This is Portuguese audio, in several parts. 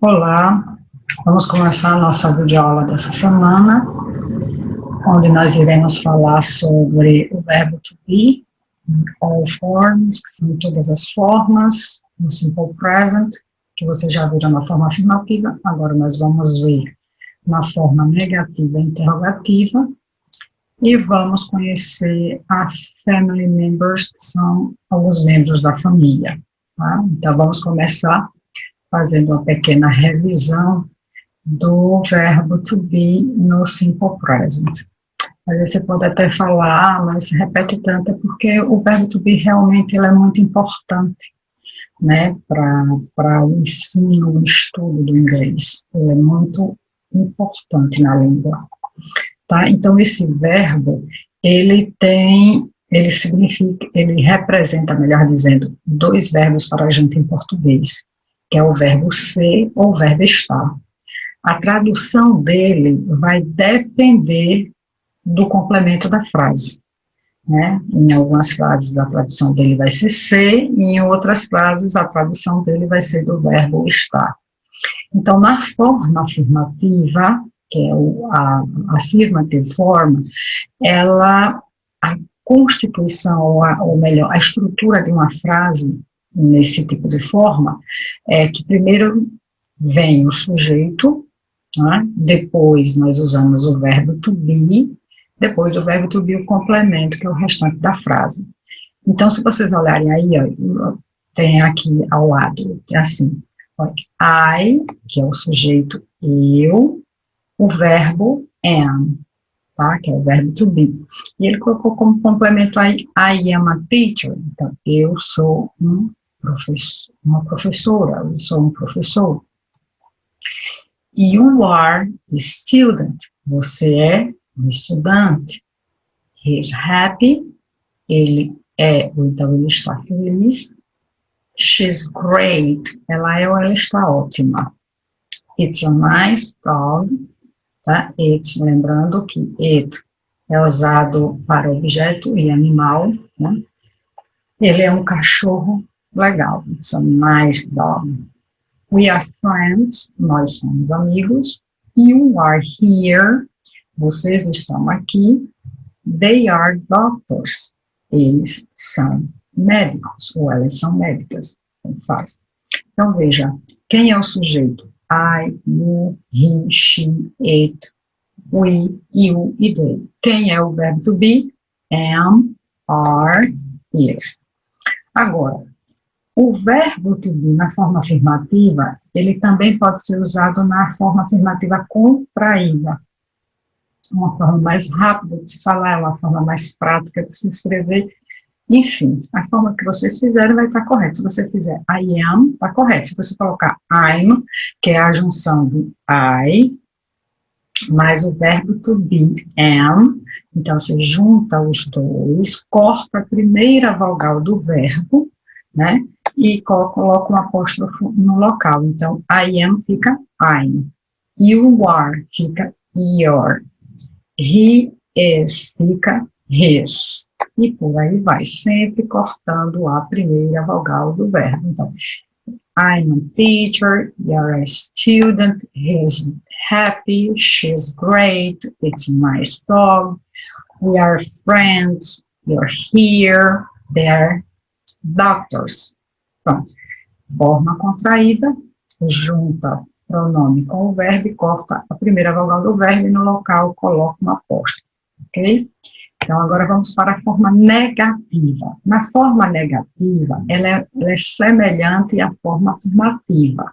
Olá, vamos começar a nossa videoaula dessa semana, onde nós iremos falar sobre o verbo to be, all forms, que são todas as formas, no simple present, que vocês já viram na forma afirmativa, agora nós vamos ver na forma negativa e interrogativa, e vamos conhecer a family members, que são alguns membros da família. Tá? Então, vamos começar fazendo uma pequena revisão do verbo to be no simple present. Às vezes você pode até falar, mas repete tanto, é porque o verbo to be realmente ele é muito importante, né, para o ensino, o estudo do inglês. Ele é muito importante na língua, tá? Então, esse verbo, ele significa, ele representa, melhor dizendo, dois verbos para a gente em português, que é o verbo ser ou o verbo estar. A tradução dele vai depender do complemento da frase, né? Em algumas frases a tradução dele vai ser ser, e em outras frases a tradução dele vai ser do verbo estar. Então, na forma afirmativa, que é a affirmative form, a constituição, ou melhor, a estrutura de uma frase nesse tipo de forma é que primeiro vem o sujeito, né? Depois nós usamos o verbo to be, depois do verbo to be o complemento, que é o restante da frase. Então, se vocês olharem aí, ó, tem aqui ao lado, assim, ó, I, que é o sujeito eu, o verbo am, tá? Que é o verbo to be. E ele colocou como complemento aí, I am a teacher. Então, eu sou uma professora, eu sou um professor. You are a student. Você é um estudante. He's happy. Então ele está feliz. She's great. Ela é ou ela está ótima. It's a nice dog. Tá? It, lembrando que it é usado para objeto e animal, né? Ele é um cachorro legal. It's a nice dog. We are friends, nós somos amigos. You are here, vocês estão aqui. They are doctors, eles são médicos, ou elas são médicas, como faz. Então, veja, quem é o sujeito? I, you, he, she, it, we, you e they. Quem é o verbo to be? Am, are, is. Agora, o verbo to be na forma afirmativa, ele também pode ser usado na forma afirmativa contraída. Uma forma mais rápida de se falar, uma forma mais prática de se escrever. Enfim, a forma que vocês fizerem vai estar correta. Se você fizer I am, está correto. Se você colocar I'm, que é a junção do I, mais o verbo to be, am, então você junta os dois, corta a primeira vogal do verbo, né? E coloca um apóstrofo no local. Então, I am fica I'm. You are fica your. He is fica his. E por aí vai, sempre cortando a primeira vogal do verbo. Então, I'm a teacher, you're a student, he's happy, she's great, it's a nice dog, we are friends, you're here, they're doctors. Pronto. Forma contraída, junta pronome com o verbo e corta a primeira vogal do verbo e no local coloca uma apóstrofe, ok? Então, agora vamos para a forma negativa. Na forma negativa, ela é semelhante à forma afirmativa.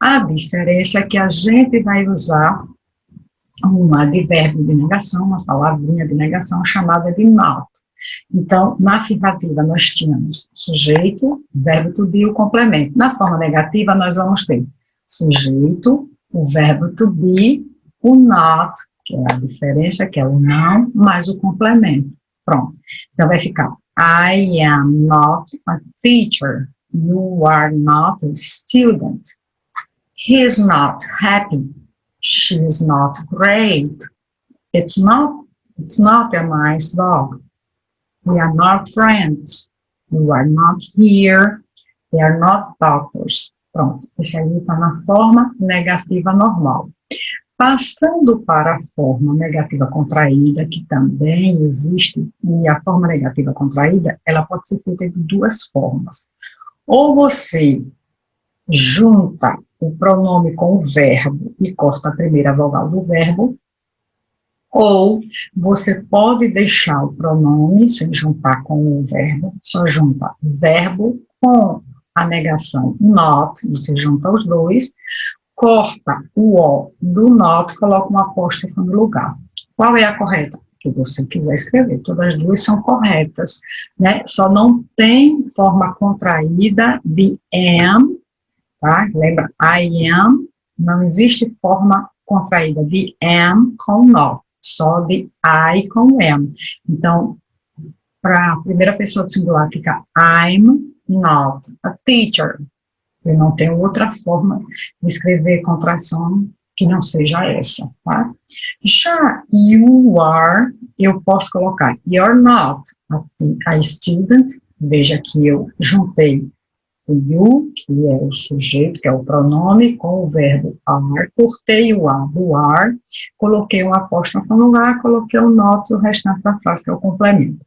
A diferença é que a gente vai usar um advérbio de negação, uma palavrinha de negação chamada de not. Então, na afirmativa, nós tínhamos sujeito, verbo to be, o complemento. Na forma negativa, nós vamos ter sujeito, o verbo to be, o not, que é a diferença, que é o não, mais o complemento. Pronto. Então, vai ficar I am not a teacher. You are not a student. He is not happy. She is not great. It's not a nice dog. We are not friends. You are not here. They are not doctors. Pronto, esse aí está na forma negativa normal. Passando para a forma negativa contraída, que também existe, e a forma negativa contraída, ela pode ser feita de duas formas. Ou você junta o pronome com o verbo e corta a primeira vogal do verbo, ou você pode deixar o pronome sem juntar com o verbo, só junta verbo com a negação not, você junta os dois, corta o O do not, coloca uma apóstrofo no lugar. Qual é a correta? Que você quiser escrever. Todas as duas são corretas, né? Só não tem forma contraída de am, tá? Lembra? I am. Não existe forma contraída de am com not. Só de I com am. Então, para a primeira pessoa do singular fica I'm not a teacher. Eu não tenho outra forma de escrever contração que não seja essa, tá? Já you are, eu posso colocar you're not a student. Veja que eu juntei o you, que é o sujeito, que é o pronome, com o verbo are, cortei o a do are, coloquei um apóstrofo no lugar, coloquei o not, o restante da frase, que é o complemento.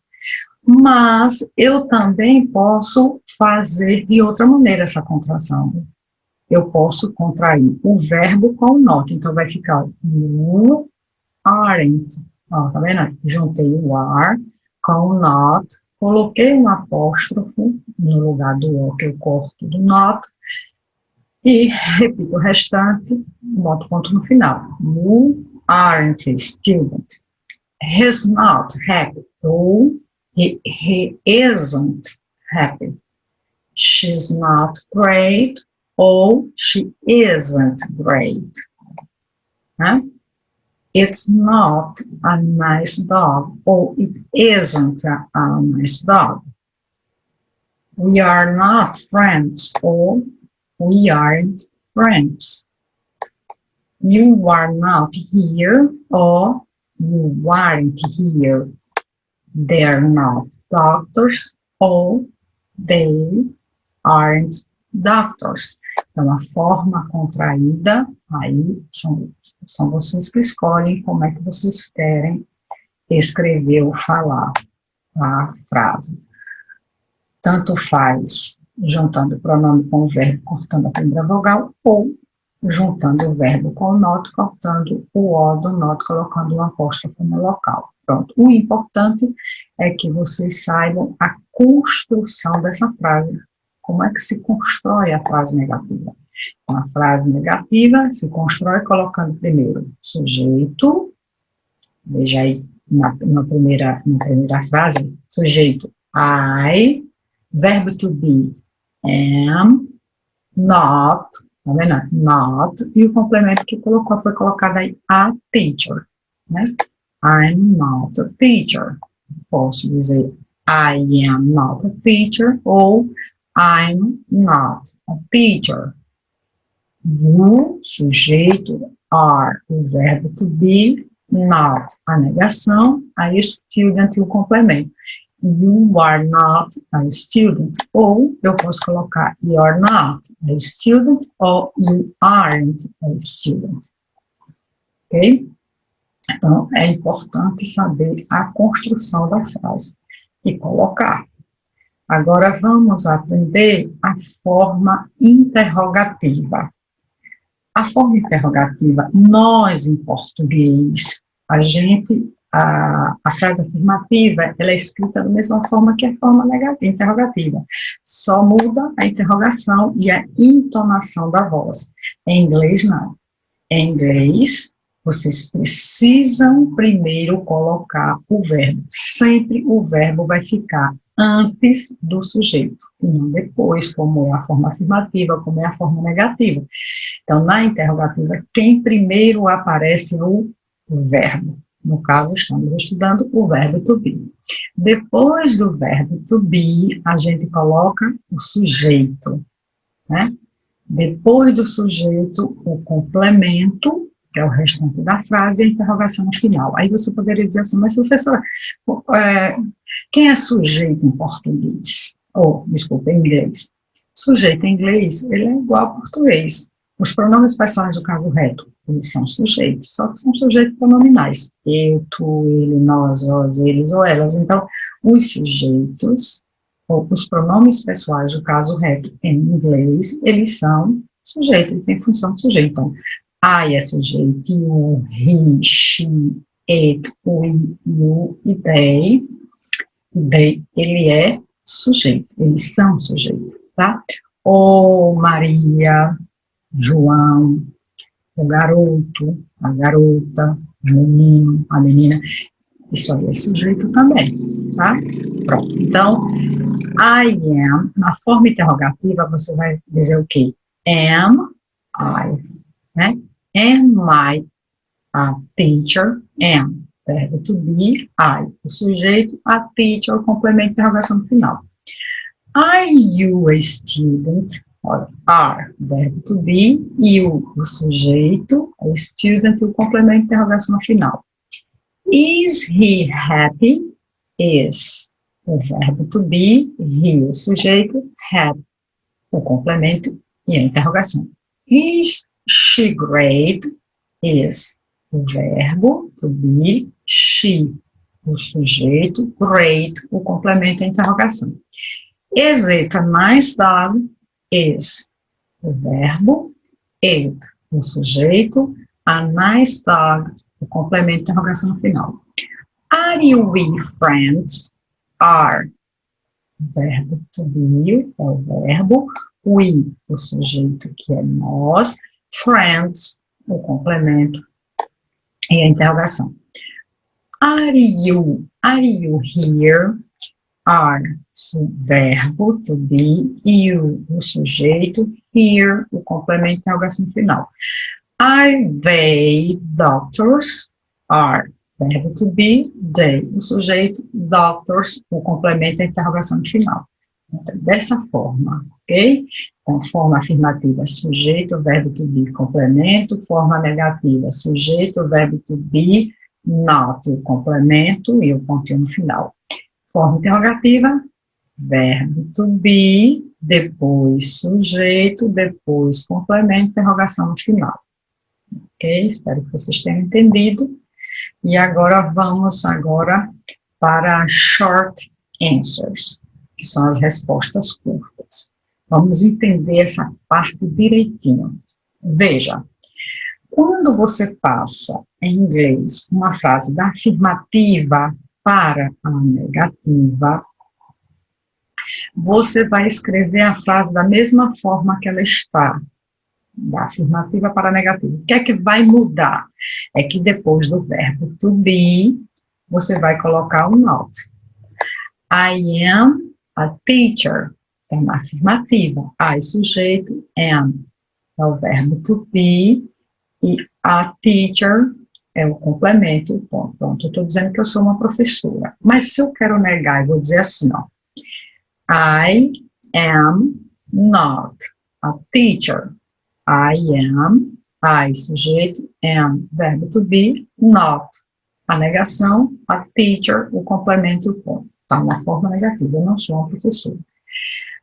Mas eu também posso fazer de outra maneira essa contração. Eu posso contrair o verbo com o not. Então, vai ficar you aren't. Ó, tá vendo? Juntei o are com o not, coloquei um apóstrofo no lugar do o que eu corto do not, e repito o restante, boto ponto no final. You aren't a student. He's not happy. Ou he isn't happy. She's not great, or she isn't great. Huh? It's not a nice dog, or it isn't a nice dog. We are not friends, or we aren't friends. You are not here, or you aren't here. They're not doctors, or they aren't doctors. Então, a forma contraída, aí são vocês que escolhem como é que vocês querem escrever ou falar a frase. Tanto faz juntando o pronome com o verbo, cortando a primeira vogal, ou juntando o verbo com o not, cortando o O do not, colocando um apóstrofo no local. Pronto. O importante é que vocês saibam a construção dessa frase. Como é que se constrói a frase negativa? Então, a frase negativa se constrói colocando primeiro sujeito, veja aí na primeira frase, sujeito I, verbo to be am, not, tá vendo? Not, e o complemento que foi colocado aí, a teacher, né? I'm not a teacher. Posso dizer I am not a teacher, ou I'm not a teacher. You, sujeito, are, o verbo to be, not, a negação, a student e o complemento. You are not a student, ou eu posso colocar you're not a student, ou you aren't a student. Ok? Então, é importante saber a construção da frase e colocar. Agora, vamos aprender a forma interrogativa. A forma interrogativa, nós, em português, a frase afirmativa, ela é escrita da mesma forma que a forma interrogativa. Só muda a interrogação e a entonação da voz. Em inglês, não. Em inglês, vocês precisam primeiro colocar o verbo. Sempre o verbo vai ficar antes do sujeito, e não depois, como é a forma afirmativa, como é a forma negativa. Então, na interrogativa, quem primeiro aparece é o verbo. No caso, estamos estudando o verbo to be. Depois do verbo to be, a gente coloca o sujeito, né? Depois do sujeito, o complemento, que é o restante da frase, e a interrogação no final. Aí você poderia dizer assim, mas professor, quem é sujeito em português? Desculpa, em inglês. Sujeito em inglês, ele é igual ao português. Os pronomes pessoais do caso reto, eles são sujeitos, só que são sujeitos pronominais. Eu, tu, ele, nós, vós, eles ou elas. Então, os sujeitos, ou os pronomes pessoais do caso reto em inglês, eles são sujeitos, eles têm função de sujeito. Então, I é sujeito, you, he, she, it, we, you e they. They, ele é sujeito, eles são sujeitos, tá? O Maria, João, o garoto, a garota, o menino, a menina, isso aí é sujeito também, tá? Pronto, então, I am, na forma interrogativa, você vai dizer o quê? Am I, né? Am I a teacher? Am, verbo to be, I, o sujeito, a teacher, o complemento de interrogação final. Are you a student? Olha, are, verbo to be, you, o sujeito, a student, o complemento de interrogação final. Is he happy? Is, o verbo to be, he, o sujeito, happy, o complemento e a interrogação. Is she great? Is, o verbo to be, she, o sujeito, great, o complemento e a interrogação. Is it a nice dog? Is, o verbo, it, o sujeito, a nice dog, o complemento de interrogação final. Are you we friends? Are, verbo to be, é o verbo, we, o sujeito que é nós, friends, o complemento e a interrogação. Are you here? Are, o verbo, to be, you, o sujeito, here, o complemento de interrogação final. Are they doctors? Are, verbo to be, they, o sujeito, doctors, o complemento de interrogação final. Então, dessa forma, ok? Então, forma afirmativa, sujeito, verbo to be, complemento, forma negativa, sujeito, verbo to be, not, o complemento e o pontinho no final. Forma interrogativa, verbo to be, depois sujeito, depois complemento, interrogação no final. Ok? Espero que vocês tenham entendido. E agora vamos para short answers, que são as respostas curtas. Vamos entender essa parte direitinho. Veja, quando você passa em inglês uma frase da afirmativa para a negativa, você vai escrever a frase da mesma forma que ela está, da afirmativa para a negativa. O que é que vai mudar? É que depois do verbo to be, você vai colocar um not. I am a teacher, é uma afirmativa. I, sujeito, am, é o verbo to be, e a teacher é o complemento, ponto. Pronto, eu estou dizendo que eu sou uma professora. Mas se eu quero negar, eu vou dizer assim, ó. I am not a teacher. I am, I, sujeito, am, verbo to be, not. A negação, a teacher, o complemento, o ponto. Está na forma negativa, eu não sou uma professora.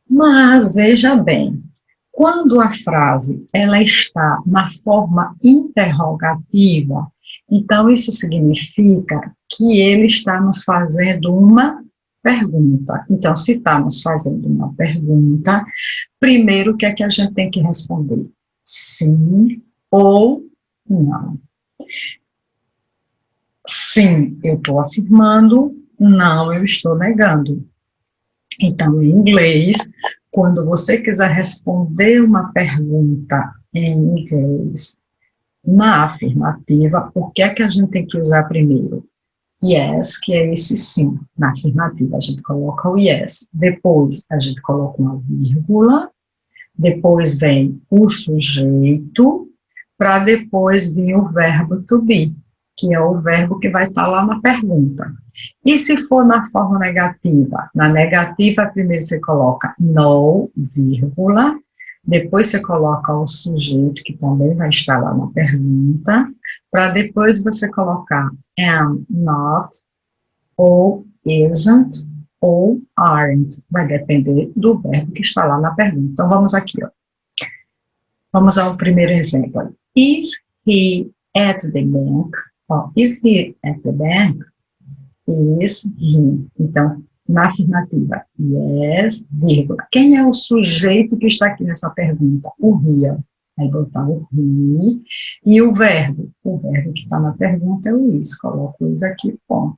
Mas, veja bem, quando a frase ela está na forma interrogativa, então isso significa que ele está nos fazendo uma pergunta. Então, se está nos fazendo uma pergunta, primeiro o que é que a gente tem que responder? Sim ou não. Sim, eu estou afirmando, não, eu estou negando. Então, em inglês, quando você quiser responder uma pergunta em inglês na afirmativa, o que é que a gente tem que usar primeiro? Yes, que é esse sim. Na afirmativa, a gente coloca o yes. Depois, a gente coloca uma vírgula. Depois vem o sujeito, para depois vir o verbo to be, que é o verbo que vai estar lá na pergunta. E se for na forma negativa? Na negativa, primeiro você coloca no, vírgula, depois você coloca o sujeito, que também vai estar lá na pergunta, para depois você colocar am not ou isn't, ou aren't. Vai depender do verbo que está lá na pergunta. Então, vamos aqui, ó. Vamos ao primeiro exemplo. Is he at the bank? Ó, is he at the bank? Is he. Então, na afirmativa, yes, vírgula. Quem é o sujeito que está aqui nessa pergunta? O he. Aí botar o he. E o verbo? O verbo que está na pergunta é o is. Coloco o is aqui, ponto.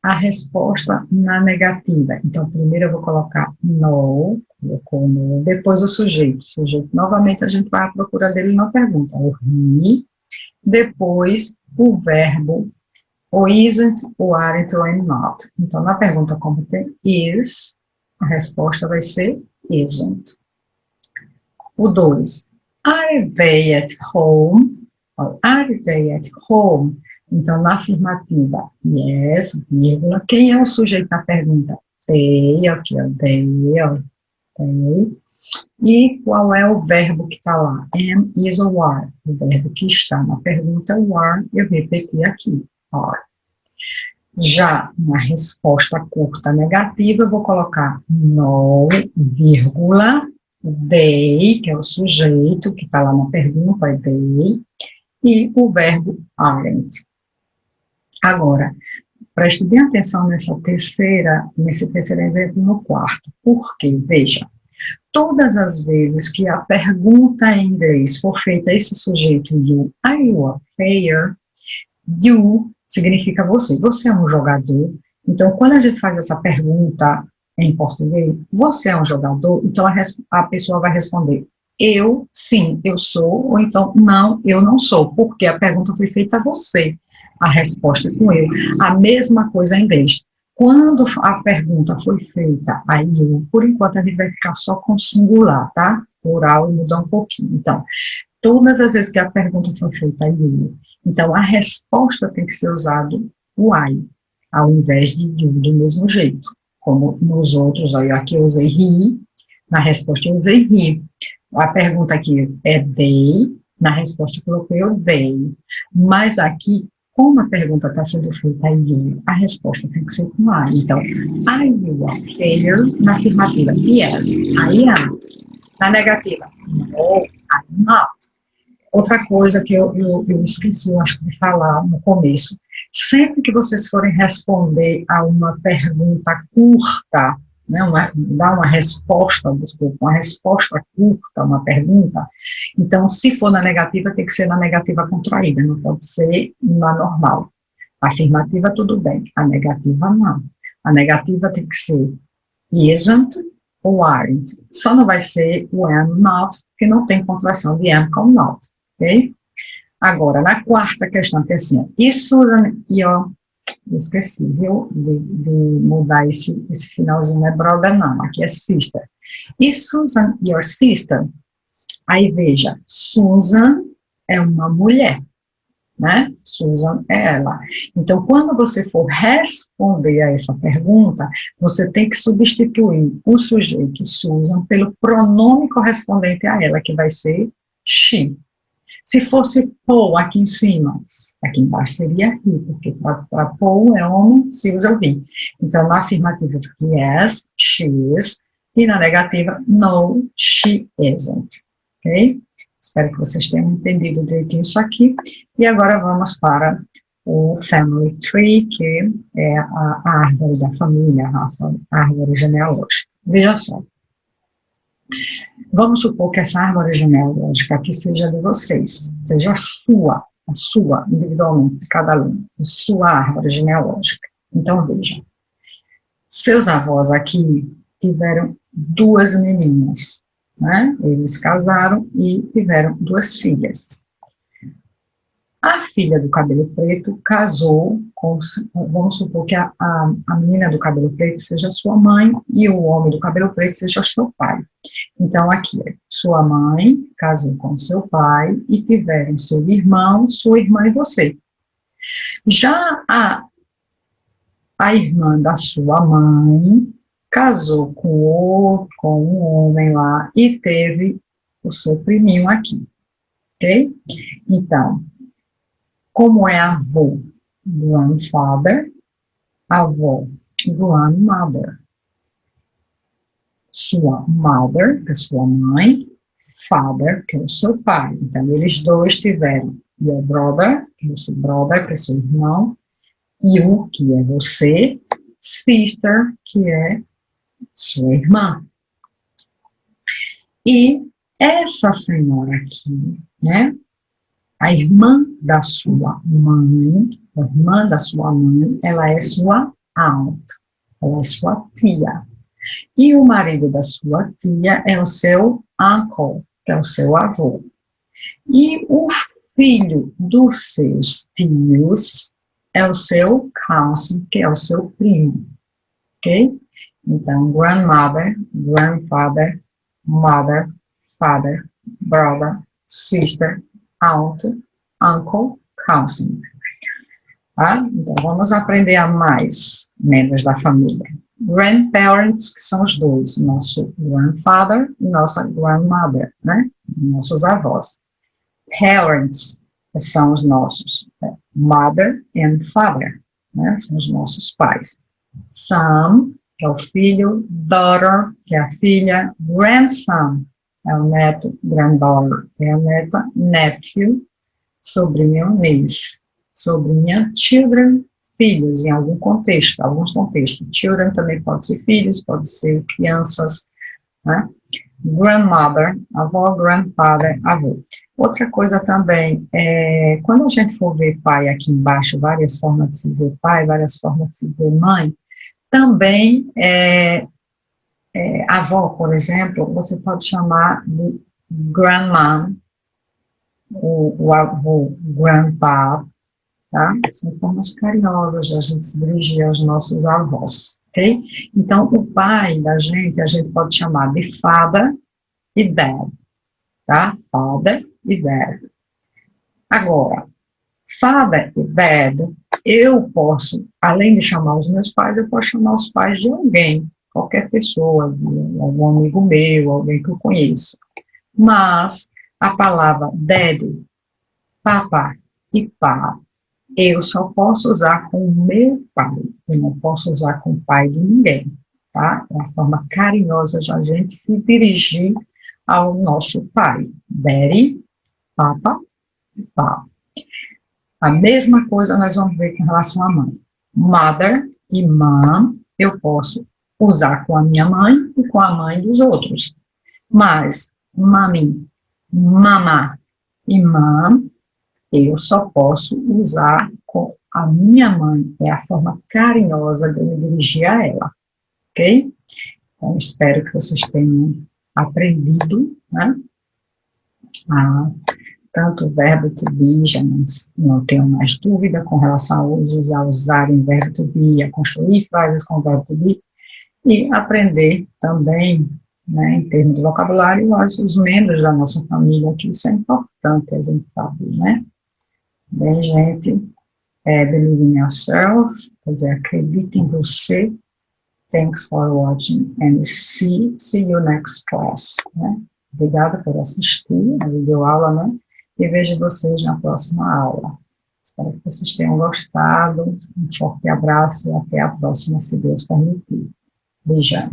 A resposta na negativa. Então, primeiro eu vou colocar no, colocou no, depois o sujeito. O sujeito, novamente, a gente vai à procura dele na pergunta. O he, depois o verbo, o isn't, o aren't, o am not. Então, na pergunta como tem is, a resposta vai ser isn't. O 2. Are they at home? Are they at home? Então, na afirmativa, yes, vírgula. Quem é o sujeito na pergunta? They, aqui, ó, they. E qual é o verbo que está lá? Am, is ou are. O verbo que está na pergunta, o are, eu repeti aqui, are. Já na resposta curta negativa, eu vou colocar no, vírgula, they, que é o sujeito que está lá na pergunta, é they, e o verbo aren't. Agora, preste bem atenção nesse terceiro exemplo no quarto. Por quê? Veja, todas as vezes que a pergunta em inglês for feita a esse sujeito you, are you a player? You significa você. Você é um jogador. Então, quando a gente faz essa pergunta em português, você é um jogador? Então, a pessoa vai responder, eu, sim, eu sou, ou então, não, eu não sou, porque a pergunta foi feita a você. A resposta é com eu. A mesma coisa em inglês. Quando a pergunta foi feita a you, por enquanto a gente vai ficar só com singular, tá? Plural muda um pouquinho. Então, todas as vezes que a pergunta foi feita a you, então a resposta tem que ser usado o I, ao invés de you, do mesmo jeito. Como nos outros, aí aqui eu usei he, na resposta eu usei he. A pergunta aqui é they, na resposta eu coloquei o they. Mas aqui, como a pergunta está sendo feita a you, a resposta tem que ser com I. Então, are you a player? Na afirmativa, yes, I am. Na negativa, no, I'm not. Outra coisa que eu esqueci, eu acho, de falar no começo, sempre que vocês forem responder a uma pergunta curta, né, dar uma resposta, desculpa, uma resposta curta, uma pergunta, então, se for na negativa, tem que ser na negativa contraída, não pode ser na normal. A afirmativa, tudo bem, a negativa, não. A negativa tem que ser isn't ou aren't. Só não vai ser o am not, porque não tem contração de am com not. Ok? Agora, na quarta questão, que é assim, is Susan your... Esqueci, viu, de mudar esse finalzinho, não é brother não, aqui é sister. Is Susan your sister? Aí veja, Susan é uma mulher, né? Susan é ela. Então, quando você for responder a essa pergunta, você tem que substituir o sujeito Susan pelo pronome correspondente a ela, que vai ser she. Se fosse Paul aqui em cima, aqui embaixo seria he, porque para Paul é homem, se usa o he. Então, na afirmativa, yes, she is, e na negativa, no, she isn't. Ok? Espero que vocês tenham entendido direitinho isso aqui. E agora vamos para o family tree, que é a árvore da família, a árvore genealógica. Veja só. Vamos supor que essa árvore genealógica aqui seja de vocês, seja a sua, individualmente, de cada aluno, a sua árvore genealógica. Então, veja, seus avós aqui tiveram duas meninas, né? Eles casaram e tiveram duas filhas. A filha do cabelo preto casou com, vamos supor que a menina do cabelo preto seja sua mãe e o homem do cabelo preto seja seu pai. Então, aqui, sua mãe casou com seu pai e tiveram seu irmão, sua irmã e você. Já a irmã da sua mãe casou com um homem lá e teve o seu priminho aqui, ok? Então, como é avô, grandfather, avó, grandmother. Sua mother, que é sua mãe, father, que é o seu pai. Então, eles dois tiveram your brother, que é o seu brother, que é seu irmão, you, que é você, sister, que é sua irmã. E essa senhora aqui, né, a irmã da sua mãe, ela é sua aunt, ela é sua tia. E o marido da sua tia é o seu uncle, que é o seu avô. E o filho dos seus tios é o seu cousin, que é o seu primo, ok? Então, grandmother, grandfather, mother, father, brother, sister, aunt, uncle, cousin. Tá? Então, vamos aprender a mais membros da família. Grandparents, que são os dois, nosso grandfather e nossa grandmother, né? Nossos avós. Parents, que são os nossos mother and father, né? São os nossos pais. Son, que é o filho, daughter, que é a filha, grandson, é o neto, granddaughter, é a neta, nephew, sobrinho, niece, sobrinha, children, filhos, em algum contexto, alguns contextos. Children também pode ser filhos, pode ser crianças, né? Grandmother, avó, grandfather, avô. Outra coisa também, quando a gente for ver pai aqui embaixo, várias formas de se dizer pai, várias formas de se dizer mãe, também, avó, por exemplo, você pode chamar de grandma, o avô, grandpa, tá? São formas carinhosas de a gente se dirigir aos nossos avós, ok? Então, o pai da gente, a gente pode chamar de father e dad, tá? Father e dad. Agora, father e dad, eu posso, além de chamar os meus pais, eu posso chamar os pais de alguém, qualquer pessoa, algum amigo meu, alguém que eu conheço. Mas a palavra daddy, papá e pá, eu só posso usar com o meu pai, eu não posso usar com o pai de ninguém, tá? É uma forma carinhosa de a gente se dirigir ao nosso pai. Daddy, papa e pá. A mesma coisa nós vamos ver com relação à mãe. Mother e mom, eu posso usar com a minha mãe e com a mãe dos outros. Mas, mami, mamá e mom, eu só posso usar com a minha mãe. É a forma carinhosa de eu me dirigir a ela. Ok? Então, espero que vocês tenham aprendido, né? Tanto o verbo to be, já não tenho mais dúvida com relação a usarem verbo to be, a construir frases com verbo to be, e aprender também, né, em termos de vocabulário, os membros da nossa família, que isso é importante, a gente sabe, né? Bem, gente, believe in yourself, quer dizer, acredite em você. Thanks for watching and see you next class, né? Obrigada por assistir a videoaula, né? E vejo vocês na próxima aula. Espero que vocês tenham gostado. Um forte abraço e até a próxima, se Deus permitir. Beijão.